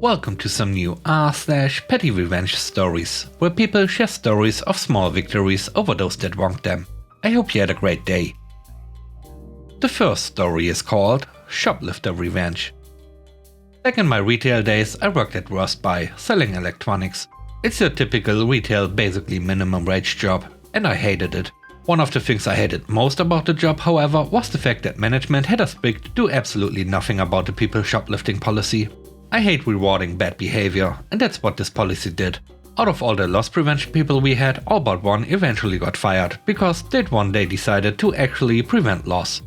Welcome to some new r/petty revenge stories, where people share stories of small victories over those that wronged them. I hope you had a great day. The first story is called Shoplifter Revenge. Back in my retail days, I worked at Worst Buy, selling electronics. It's your typical retail, basically minimum wage job, and I hated it. One of the things I hated most about the job, however, was the fact that management had us picked to do absolutely nothing about the people shoplifting policy. I hate rewarding bad behavior, and that's what this policy did. Out of all the loss prevention people we had, all but one eventually got fired because they'd one day decided to actually prevent loss.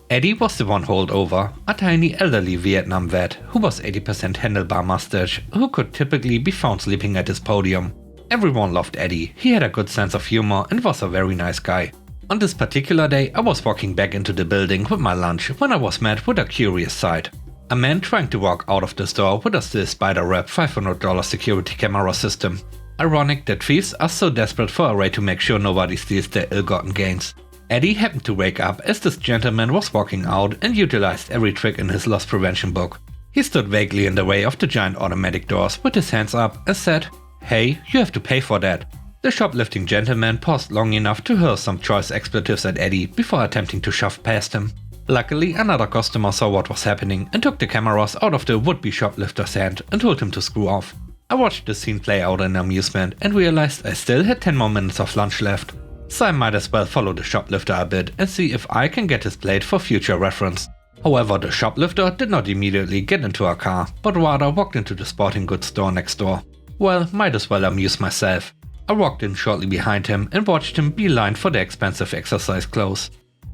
Eddie was the one holdover, a tiny elderly Vietnam vet who was 80% handlebar mustache, who could typically be found sleeping at his podium. Everyone loved Eddie, he had a good sense of humor and was a very nice guy. On this particular day, I was walking back into the building with my lunch when I was met with a curious sight. A man trying to walk out of the store with a still spider-web $500 security camera system. Ironic that thieves are so desperate for a way to make sure nobody steals their ill-gotten gains. Eddie happened to wake up as this gentleman was walking out and utilized every trick in his loss prevention book. He stood vaguely in the way of the giant automatic doors with his hands up and said, "Hey, you have to pay for that." The shoplifting gentleman paused long enough to hurl some choice expletives at Eddie before attempting to shove past him. Luckily, another customer saw what was happening and took the cameras out of the would-be shoplifter's hand and told him to screw off. I watched the scene play out in amusement and realized I still had 10 more minutes of lunch left. So I might as well follow the shoplifter a bit and see if I can get his plate for future reference. However, the shoplifter did not immediately get into a car, but rather walked into the sporting goods store next door. Well, might as well amuse myself. I walked in shortly behind him and watched him beeline for the expensive exercise clothes.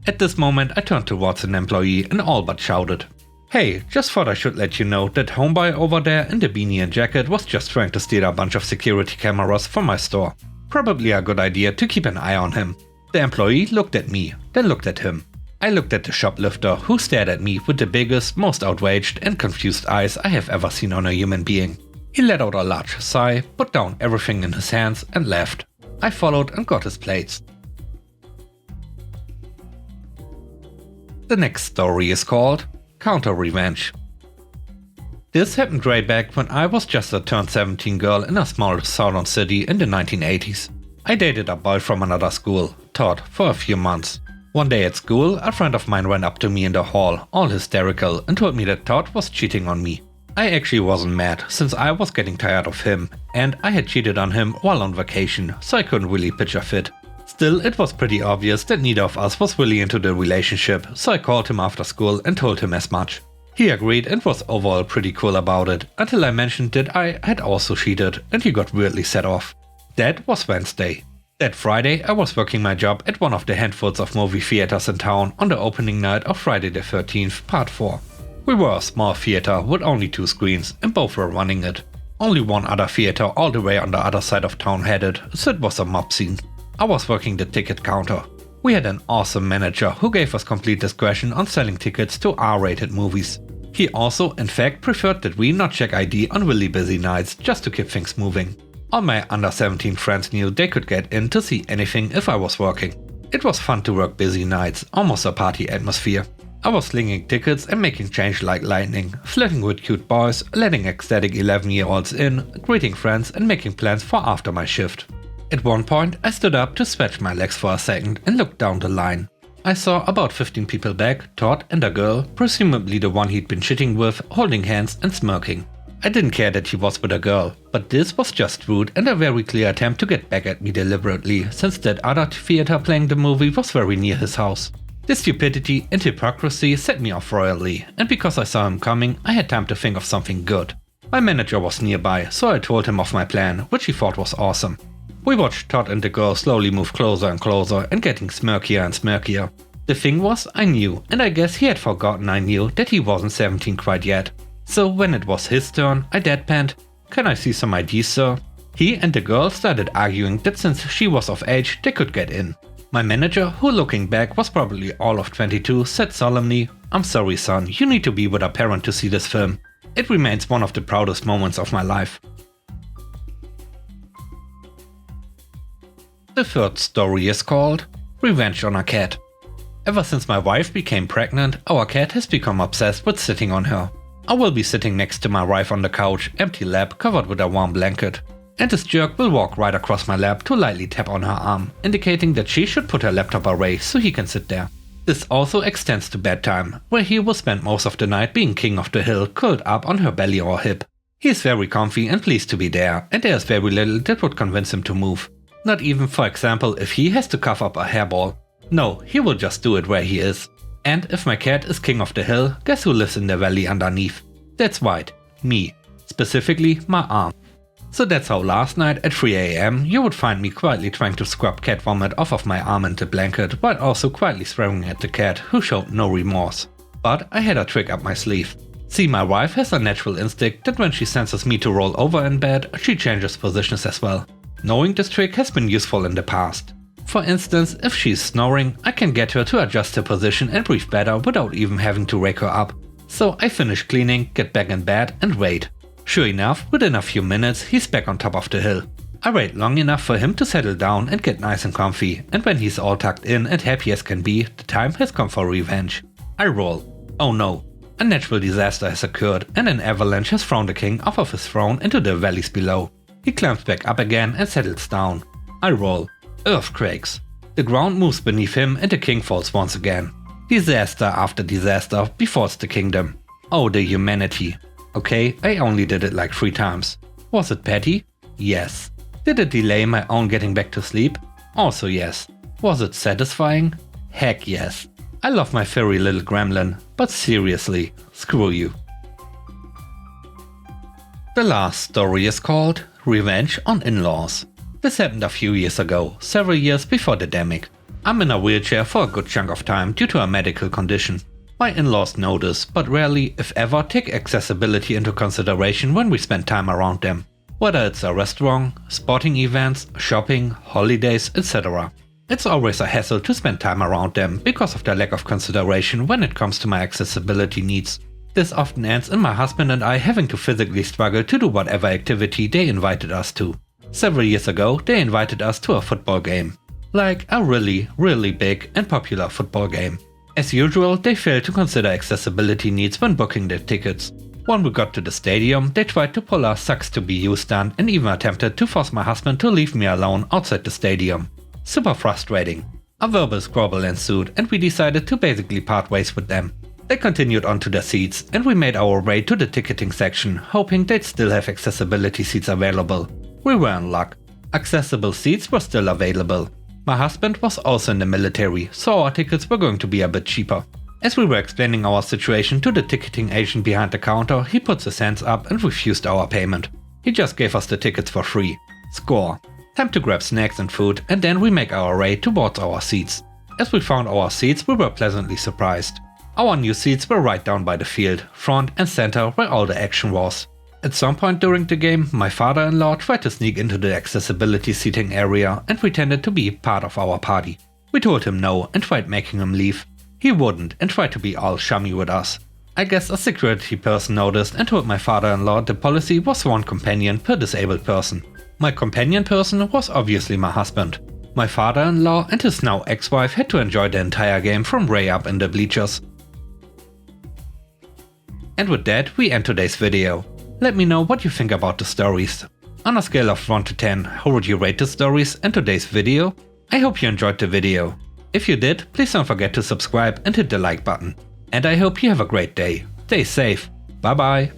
At this moment, I turned towards an employee and all but shouted, "Hey, just thought I should let you know that homeboy over there in the beanie and jacket was just trying to steal a bunch of security cameras from my store. Probably a good idea to keep an eye on him." The employee looked at me, then looked at him. I looked at the shoplifter, who stared at me with the biggest, most outraged and confused eyes I have ever seen on a human being. He let out a large sigh, put down everything in his hands and left. I followed and got his plates. The next story is called Counter Revenge. This happened way back when I was just a turned 17 girl in a small southern city in the 1980s. I dated a boy from another school, Todd, for a few months. One day at school, a friend of mine ran up to me in the hall, all hysterical, and told me that Todd was cheating on me. I actually wasn't mad, since I was getting tired of him, and I had cheated on him while on vacation, so I couldn't really pitch a fit. Still, it was pretty obvious that neither of us was really into the relationship, so I called him after school and told him as much. He agreed and was overall pretty cool about it, until I mentioned that I had also cheated, and he got weirdly set off. That was Wednesday. That Friday, I was working my job at one of the handfuls of movie theaters in town on the opening night of Friday the 13th, Part 4. We were a small theater with only 2 screens, and both were running it. Only one other theater all the way on the other side of town had it, so it was a mob scene. I was working the ticket counter. We had an awesome manager who gave us complete discretion on selling tickets to R-rated movies. He also, in fact, preferred that we not check ID on really busy nights just to keep things moving. All my under 17 friends knew they could get in to see anything if I was working. It was fun to work busy nights, almost a party atmosphere. I was slinging tickets and making change like lightning, flirting with cute boys, letting ecstatic 11-year-olds in, greeting friends and making plans for after my shift. At one point, I stood up to stretch my legs for a second and looked down the line. I saw about 15 people back, Todd and a girl, presumably the one he'd been shitting with, holding hands and smirking. I didn't care that he was with a girl, but this was just rude and a very clear attempt to get back at me deliberately, since that other theater playing the movie was very near his house. This stupidity and hypocrisy set me off royally, and because I saw him coming, I had time to think of something good. My manager was nearby, so I told him of my plan, which he thought was awesome. We watched Todd and the girl slowly move closer and closer and getting smirkier and smirkier. The thing was, I knew, and I guess he had forgotten I knew, that he wasn't 17 quite yet. So when it was his turn, I deadpanned, "Can I see some ID, sir?" He and the girl started arguing that since she was of age, they could get in. My manager, who looking back was probably all of 22, said solemnly, "I'm sorry son, you need to be with a parent to see this film." It remains one of the proudest moments of my life. The third story is called Revenge on a Cat. Ever since my wife became pregnant, our cat has become obsessed with sitting on her. I will be sitting next to my wife on the couch, empty lap covered with a warm blanket. And this jerk will walk right across my lap to lightly tap on her arm, indicating that she should put her laptop away so he can sit there. This also extends to bedtime, where he will spend most of the night being king of the hill, curled up on her belly or hip. He is very comfy and pleased to be there, and there is very little that would convince him to move. Not even, for example, if he has to cough up a hairball. No, he will just do it where he is. And if my cat is king of the hill, guess who lives in the valley underneath? That's right, me. Specifically, my arm. So that's how last night at 3 AM you would find me quietly trying to scrub cat vomit off of my arm and the blanket, while also quietly swearing at the cat, who showed no remorse. But I had a trick up my sleeve. See, my wife has a natural instinct that when she senses me to roll over in bed, she changes positions as well. Knowing this trick has been useful in the past. For instance, if she is snoring, I can get her to adjust her position and breathe better without even having to wake her up. So I finish cleaning, get back in bed and wait. Sure enough, within a few minutes he's back on top of the hill. I wait long enough for him to settle down and get nice and comfy, and when he's all tucked in and happy as can be, the time has come for revenge. I roll. Oh no. A natural disaster has occurred and an avalanche has thrown the king off of his throne into the valleys below. He climbs back up again and settles down. I roll. Earthquakes. The ground moves beneath him and the king falls once again. Disaster after disaster befalls the kingdom. Oh, the humanity. Okay, I only did it like 3 times. Was it petty? Yes. Did it delay my own getting back to sleep? Also yes. Was it satisfying? Heck yes. I love my furry little gremlin, but seriously, screw you. The last story is called Revenge on In-Laws. This happened a few years ago, several years before the demic. I'm in a wheelchair for a good chunk of time due to a medical condition. My in-laws know this, but rarely, if ever, take accessibility into consideration when we spend time around them. Whether it's a restaurant, sporting events, shopping, holidays, etc. It's always a hassle to spend time around them because of their lack of consideration when it comes to my accessibility needs. This often ends in my husband and I having to physically struggle to do whatever activity they invited us to. Several years ago, they invited us to a football game. Like a really big and popular football game. As usual, they failed to consider accessibility needs when booking their tickets. When we got to the stadium, they tried to pull our sucks to be you stunt and even attempted to force my husband to leave me alone outside the stadium. Super frustrating. A verbal squabble ensued and we decided to basically part ways with them. They continued on to their seats and we made our way to the ticketing section, hoping they'd still have accessibility seats available. We were in luck. Accessible seats were still available. My husband was also in the military, so our tickets were going to be a bit cheaper. As we were explaining our situation to the ticketing agent behind the counter, he puts his hands up and refused our payment. He just gave us the tickets for free. Score. Time to grab snacks and food, and then we make our way towards our seats. As we found our seats, we were pleasantly surprised. Our new seats were right down by the field, front and center where all the action was. At some point during the game, my father-in-law tried to sneak into the accessibility seating area and pretended to be part of our party. We told him no and tried making him leave. He wouldn't and tried to be all chummy with us. I guess a security person noticed and told my father-in-law the policy was 1 companion per disabled person. My companion person was obviously my husband. My father-in-law and his now ex-wife had to enjoy the entire game from way up in the bleachers. And with that, we end today's video. Let me know what you think about the stories. On a scale of 1 to 10, how would you rate the stories and today's video? I hope you enjoyed the video. If you did, please don't forget to subscribe and hit the like button. And I hope you have a great day. Stay safe. Bye bye.